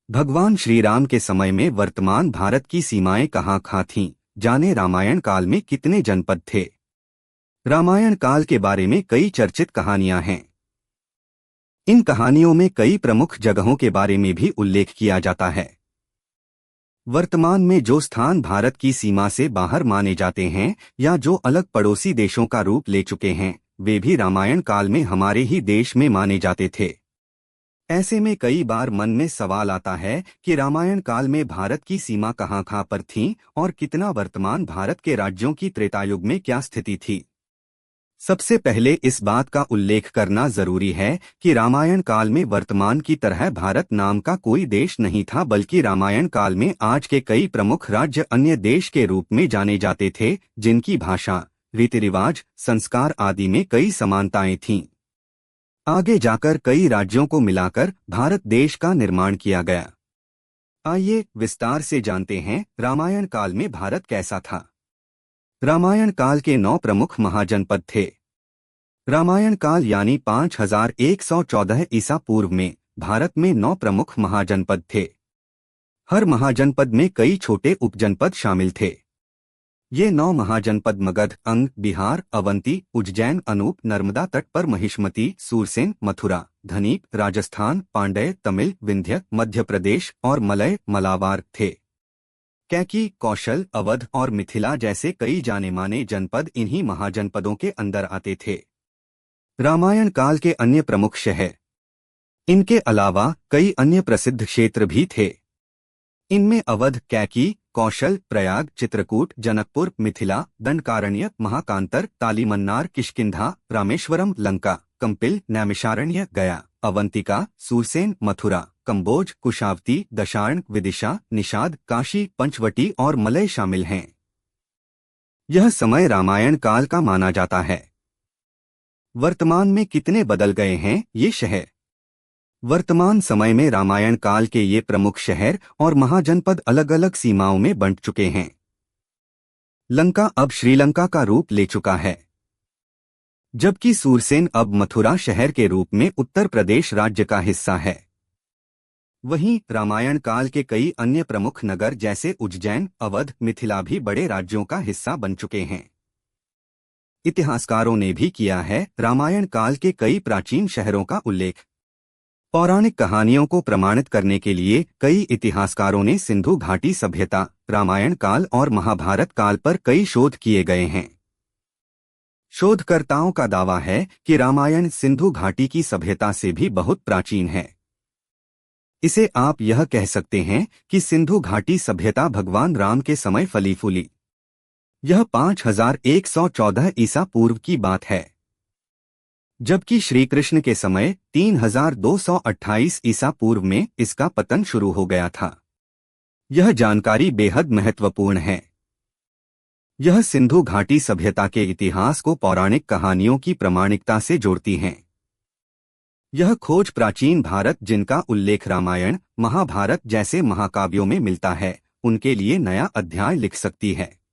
भगवान श्री राम के समय में वर्तमान भारत की सीमाएं कहाँ थीं, जाने रामायण काल में कितने जनपद थे। रामायण काल के बारे में कई चर्चित कहानियां हैं। इन कहानियों में कई प्रमुख जगहों के बारे में भी उल्लेख किया जाता है। वर्तमान में जो स्थान भारत की सीमा से बाहर माने जाते हैं या जो अलग पड़ोसी देशों का रूप ले चुके हैं, वे भी रामायण काल में हमारे ही देश में माने जाते थे। ऐसे में कई बार मन में सवाल आता है कि रामायण काल में भारत की सीमा कहाँ पर थी और कितना वर्तमान भारत के राज्यों की त्रेतायुग में क्या स्थिति थी। सबसे पहले इस बात का उल्लेख करना जरूरी है कि रामायण काल में वर्तमान की तरह भारत नाम का कोई देश नहीं था, बल्कि रामायण काल में आज के कई प्रमुख राज्य अन्य देश के रूप में जाने जाते थे, जिनकी भाषा, रीति रिवाज, संस्कार आदि में कई समानताएं थीं। आगे जाकर कई राज्यों को मिलाकर भारत देश का निर्माण किया गया। आइए विस्तार से जानते हैं रामायण काल में भारत कैसा था। रामायण काल के 9 प्रमुख महाजनपद थे। रामायण काल यानी 5114 ईसा पूर्व में भारत में 9 प्रमुख महाजनपद थे। हर महाजनपद में कई छोटे उपजनपद शामिल थे। ये 9 महाजनपद मगध, अंग, बिहार, अवंती, उज्जैन, अनूप, नर्मदा तट पर महिष्मती, सूरसेन, मथुरा, धनीप, राजस्थान, पांड्य, तमिल, विंध्य, मध्य प्रदेश और मलय, मलाबार थे। कैकी, कौशल, अवध और मिथिला जैसे कई जाने माने जनपद इन्हीं महाजनपदों के अंदर आते थे। रामायण काल के अन्य प्रमुख शहर। इनके अलावा कई अन्य प्रसिद्ध क्षेत्र भी थे। इनमें अवध, कैकी, कौशल, प्रयाग, चित्रकूट, जनकपुर, मिथिला, दंडकारण्य, महाकांतर, तालीमन्नार, किष्किंधा, रामेश्वरम, लंका, कंपिल, नैमिषारण्य, गया, अवंतिका, सूरसेन, मथुरा, कंबोज, कुशावती, दशार्ण, विदिशा, निषाद, काशी, पंचवटी और मलय शामिल हैं। यह समय रामायण काल का माना जाता है। वर्तमान में कितने बदल गए हैं ये शहर। वर्तमान समय में रामायण काल के ये प्रमुख शहर और महाजनपद अलग अलग सीमाओं में बंट चुके हैं। लंका अब श्रीलंका का रूप ले चुका है, जबकि सूरसेन अब मथुरा शहर के रूप में उत्तर प्रदेश राज्य का हिस्सा है। वहीं रामायण काल के कई अन्य प्रमुख नगर जैसे उज्जैन, अवध, मिथिला भी बड़े राज्यों का हिस्सा बन चुके हैं। इतिहासकारों ने भी किया है रामायण काल के कई प्राचीन शहरों का उल्लेख। पौराणिक कहानियों को प्रमाणित करने के लिए कई इतिहासकारों ने सिंधु घाटी सभ्यता, रामायण काल और महाभारत काल पर कई शोध किए गए हैं। शोधकर्ताओं का दावा है कि रामायण सिंधु घाटी की सभ्यता से भी बहुत प्राचीन है। इसे आप यह कह सकते हैं कि सिंधु घाटी सभ्यता भगवान राम के समय फली फूली। यह 5114 ईसा पूर्व की बात है, जबकि श्री कृष्ण के समय 3228 ईसा पूर्व में इसका पतन शुरू हो गया था। यह जानकारी बेहद महत्वपूर्ण है। यह सिंधु घाटी सभ्यता के इतिहास को पौराणिक कहानियों की प्रामाणिकता से जोड़ती हैं। यह खोज प्राचीन भारत, जिनका उल्लेख रामायण, महाभारत जैसे महाकाव्यों में मिलता है, उनके लिए नया अध्याय लिख सकती है।